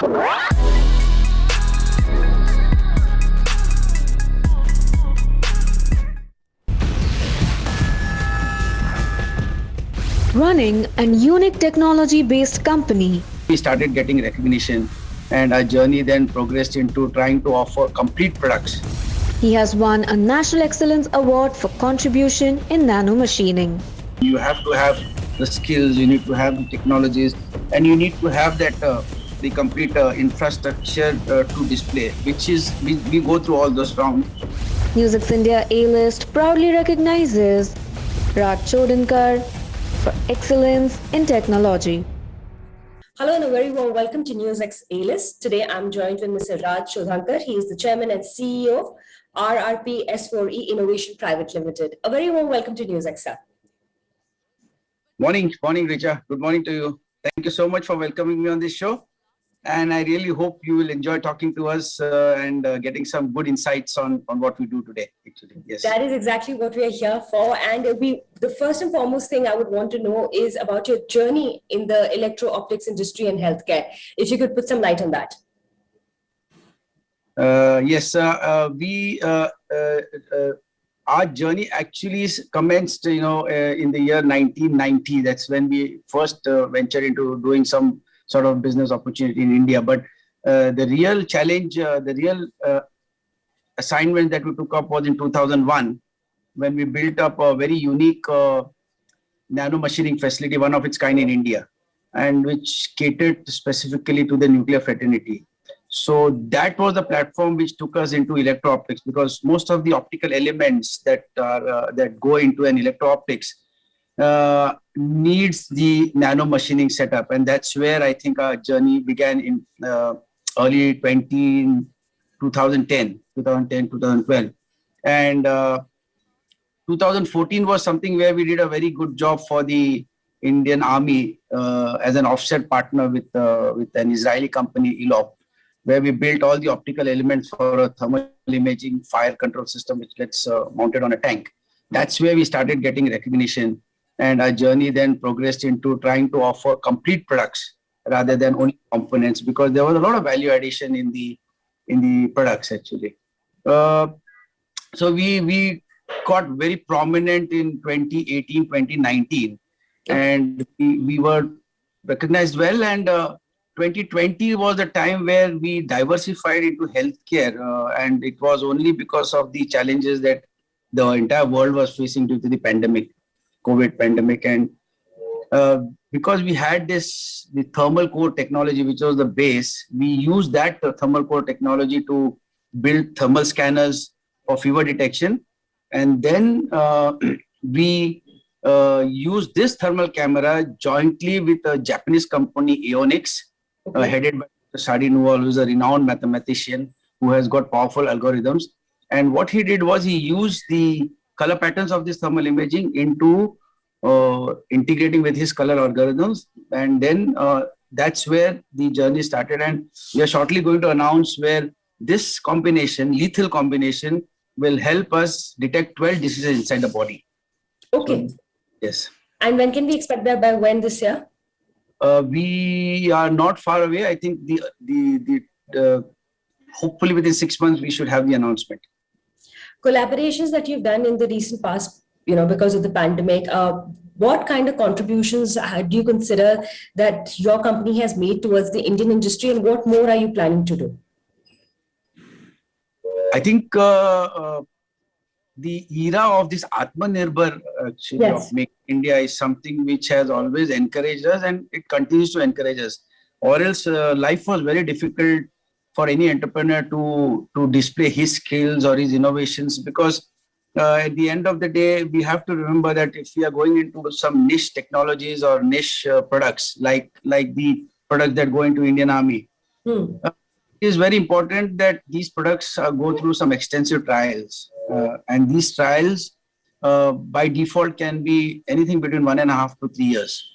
Running an unique technology based company. We started getting recognition, and our journey then progressed into trying to offer complete products. He has won a National Excellence Award for contribution in nanomachining. You have to have the skills, you need to have the technologies, and you need to have that the complete infrastructure to display, which is we go through all those rounds. Musics India A-list proudly recognizes Raj Chodankar for excellence in technology. Hello and a very warm welcome to NewsX A-list. Today I'm joined with Mr. Raj Chodhankar. He is the chairman and CEO of RRP S4E Innovation Private Limited. A very warm welcome to NewsX, sir. Morning, Richa. Good morning to you. Thank you so much for welcoming me on this show. And I really hope you will enjoy talking to us and getting some good insights on what we do today, actually. Yes. That is exactly what we are here for. And the first and foremost thing I would want to know is about your journey in the electro-optics industry and healthcare. If you could put some light on that. Yes, our journey actually commenced, in the year 1990. That's when we first ventured into doing some sort of business opportunity in India. But the real challenge, the real assignment that we took up was in 2001, when we built up a very unique nanomachining facility, one of its kind in India, and which catered specifically to the nuclear fraternity. So that was the platform which took us into electro-optics, because most of the optical elements that go into an electro-optics needs the nanomachining setup, and that's where I think our journey began in early 2010, 2012, and 2014 was something where we did a very good job for the Indian Army as an offset partner with an Israeli company, ELOP, where we built all the optical elements for a thermal imaging fire control system, which gets mounted on a tank. That's where we started getting recognition, and our journey then progressed into trying to offer complete products rather than only components, because there was a lot of value addition in the products, actually. So we got very prominent in 2018, 2019, and we were recognized well, and 2020 was a time where we diversified into healthcare, and it was only because of the challenges that the entire world was facing due to the pandemic, COVID pandemic. And because we had the thermal core technology, which was the base, we used that thermal core technology to build thermal scanners for fever detection. And then we used this thermal camera jointly with a Japanese company, Aeonics, headed by Sadi Nuwal, who is a renowned mathematician who has got powerful algorithms. And what he did was he used the color patterns of this thermal imaging into integrating with his color algorithms. And then that's where the journey started. And we are shortly going to announce where this combination, lethal combination, will help us detect 12 diseases inside the body. Okay. So, yes. And when can we expect that? By when this year? We are not far away. I think hopefully within 6 months we should have the announcement. Collaborations that you've done in the recent past, because of the pandemic, what kind of contributions do you consider that your company has made towards the Indian industry, and what more are you planning to do? I think the era of this Atmanirbhar actually of Make India is something which has always encouraged us, and it continues to encourage us. Or else life was very difficult for any entrepreneur to display his skills or his innovations, because at the end of the day, we have to remember that if we are going into some niche technologies or niche products like the products that go into Indian Army, it is very important that these products go through some extensive trials. And these trials by default can be anything between 1.5 to 3 years.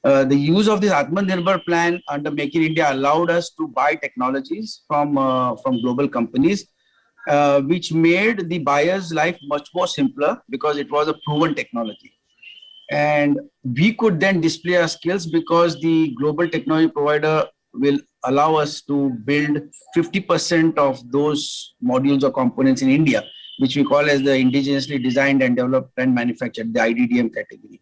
The use of this Atmanirbhar plan under Make in India allowed us to buy technologies from global companies, which made the buyer's life much more simpler because it was a proven technology. And we could then display our skills because the global technology provider will allow us to build 50% of those modules or components in India, which we call as the indigenously designed and developed and manufactured, the IDDM category.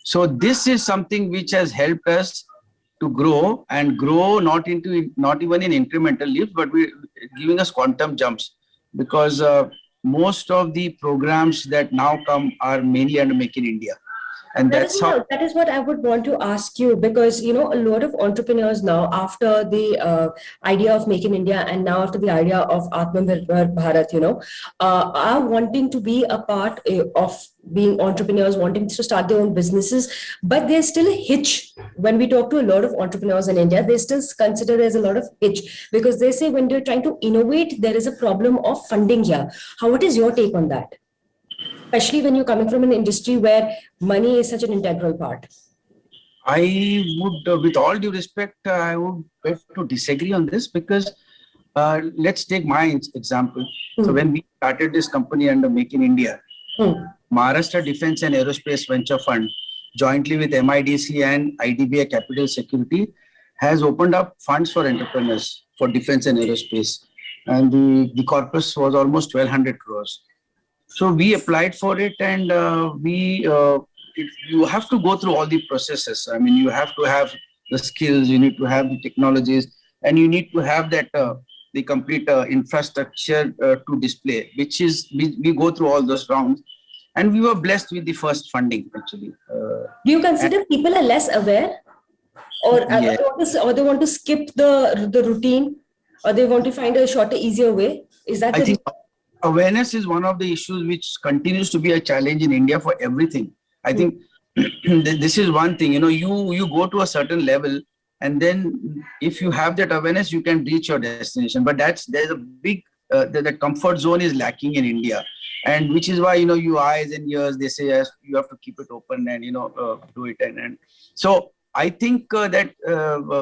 So this is something which has helped us to grow and grow not even in incremental leaps, but we giving us quantum jumps, because most of the programs that now come are mainly under Make in India. And that's how. That is what I would want to ask you, because you know a lot of entrepreneurs now, after the idea of Make in India and now after the idea of Atmanirbhar Bharat, are wanting to be a part of being entrepreneurs, wanting to start their own businesses, but there's still a hitch. When we talk to a lot of entrepreneurs in India, they still consider there's a lot of hitch, because they say when they're trying to innovate, there is a problem of funding here. What is your take on that? Especially when you're coming from an industry where money is such an integral part. I would, with all due respect, I would beg to disagree on this, because let's take my example. So when we started this company under Make in India, Maharashtra Defence and Aerospace Venture Fund, jointly with MIDC and IDBI Capital Security, has opened up funds for entrepreneurs for defense and aerospace. And the corpus was almost 1,200 crores. So we applied for it, and you have to go through all the processes. I mean, you have to have the skills, you need to have the technologies, and you need to have that the complete infrastructure to display, which is we go through all those rounds, and we were blessed with the first funding actually. Do you consider people are less aware, or Yeah. or they want to skip the routine, or they want to find a shorter, easier way? Is that I the think awareness is one of the issues which continues to be a challenge in India for everything. I think this is one thing, you go to a certain level, and then if you have that awareness, you can reach your destination. But there's a big, the comfort zone is lacking in India. And which is why, you eyes and ears, they say, yes, you have to keep it open and, do it. And so I think that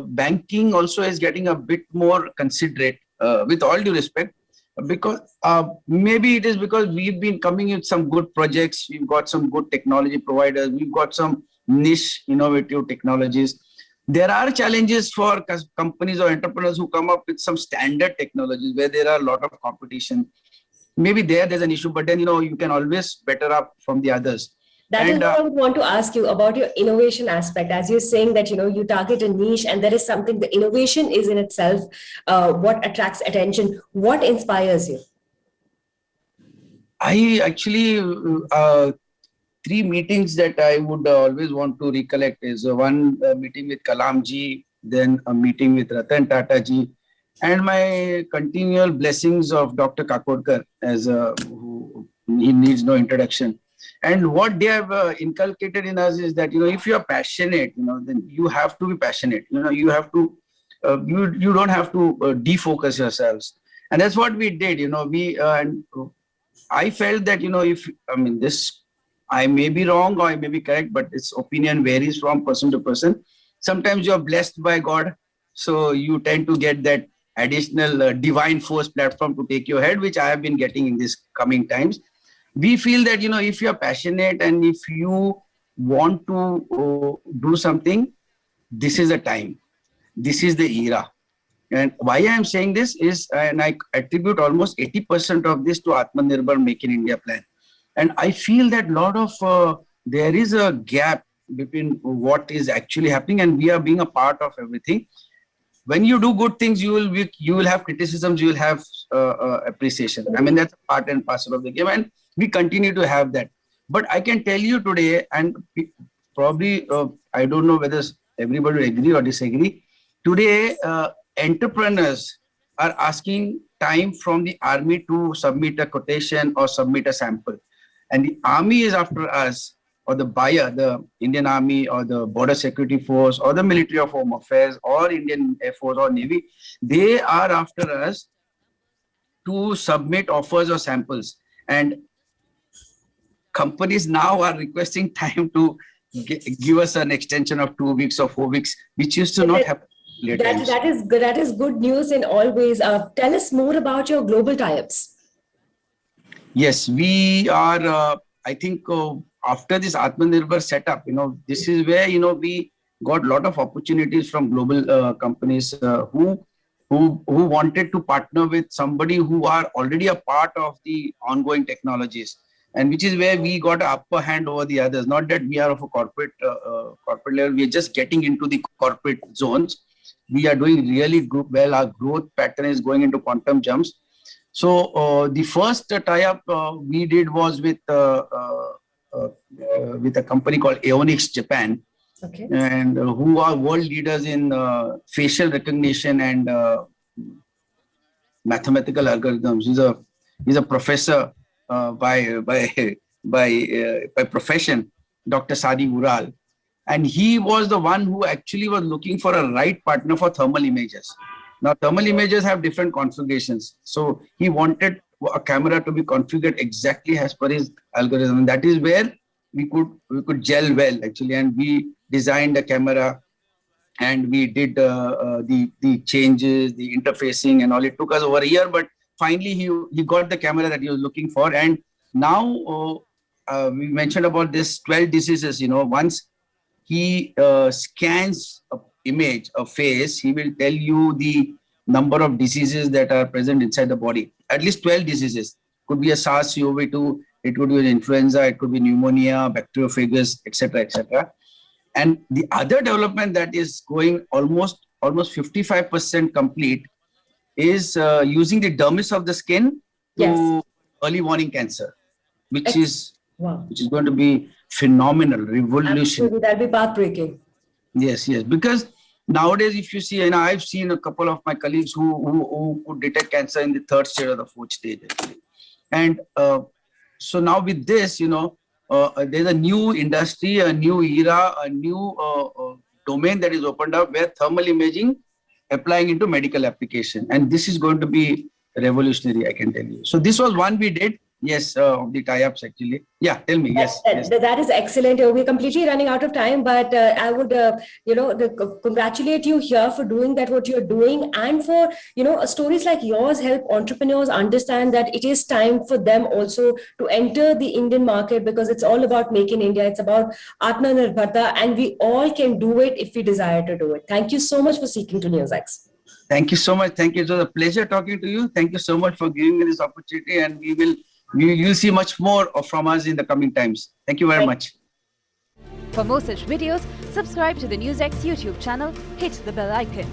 banking also is getting a bit more considerate, with all due respect, because maybe it is because we've been coming with some good projects, we've got some good technology providers, we've got some niche innovative technologies. There are challenges for companies or entrepreneurs who come up with some standard technologies where there are a lot of competition. Maybe there's an issue, but then you can always better up from the others. That is what I would want to ask you about your innovation aspect. As you're saying that, you target a niche, and there is something, the innovation is in itself what attracts attention. What inspires you? I actually, 3 meetings that I would always want to recollect is one meeting with Kalamji, then a meeting with Ratan Tata ji, and my continual blessings of Dr. Kakodkar, who he needs no introduction. And what they have inculcated in us is that, if you are passionate, then you have to be passionate. You have to, you don't have to defocus yourselves. And that's what we did. And I felt that, I may be wrong or I may be correct, but its opinion varies from person to person. Sometimes you are blessed by God, so you tend to get that additional divine force platform to take your head, which I have been getting in these coming times. We feel that, if you are passionate and if you want to do something, this is the time. This is the era. And why I am saying this is, and I attribute almost 80% of this to Atmanirbhar Make in India plan. And I feel that there is a gap between what is actually happening and we are being a part of everything. When you do good things, you will have criticisms, you will have appreciation. I mean, that's part and parcel of the game, and we continue to have that. But I can tell you today, and probably I don't know whether everybody will agree or disagree. Today, entrepreneurs are asking time from the army to submit a quotation or submit a sample, and the army is after us, or the buyer, the Indian Army or the Border Security Force or the Military of Home Affairs or Indian Air Force or Navy. They are after us to submit offers or samples. And companies now are requesting time to give us an extension of 2 weeks or 4 weeks, which used to not happen. That is good news in all ways. Tell us more about your global tie-ups. Yes, we are, I think, after this Atmanirbhar setup, this is where, we got a lot of opportunities from global companies who wanted to partner with somebody who are already a part of the ongoing technologies, and which is where we got an upper hand over the others. Not that we are of a corporate level, we are just getting into the corporate zones. We are doing really good, well. Our growth pattern is going into quantum jumps. So the first tie-up we did was with a company called Aeonics Japan, Okay. and who are world leaders in facial recognition and mathematical algorithms. He's a professor by profession, Dr. Sadi Ural, and he was the one who actually was looking for a right partner for thermal images. Now, thermal images have different configurations, so he wanted a camera to be configured exactly as per his algorithm, and that is where we could gel well actually, and we designed a camera and we did the changes, the interfacing and all. It took us over a year, but finally he got the camera that he was looking for. And now we mentioned about this 12 diseases. Once he scans a image, a face, he will tell you the number of diseases that are present inside the body. At least 12 diseases. Could be a SARS-CoV-2, it could be an influenza, it could be pneumonia, bacteriophagus, etc., etc. And the other development that is going almost 55% complete is using the dermis of the skin to early warning cancer, which is going to be phenomenal, revolutionary. Absolutely, that'll be path-breaking. Yes. Because nowadays, if you see, and I've seen a couple of my colleagues who could detect cancer in the 3rd stage or the 4th stage, actually. And so now with this, there's a new industry, a new era, a new domain that is opened up where thermal imaging applying into medical application. And this is going to be revolutionary, I can tell you. So this was one we did. Yes, of the tie-ups actually. Yeah, tell me. Yes. That is excellent. We're completely running out of time, but I would, congratulate you here for doing that, what you're doing, and for, stories like yours help entrepreneurs understand that it is time for them also to enter the Indian market, because it's all about Make in India. It's about Atmanirbharta, and we all can do it if we desire to do it. Thank you so much for speaking to NewsX. Thank you so much. Thank you. It was a pleasure talking to you. Thank you so much for giving me this opportunity, and you'll see much more from us in the coming times. Thank you very much. For more such videos, subscribe to the NewsX YouTube channel, hit the bell icon.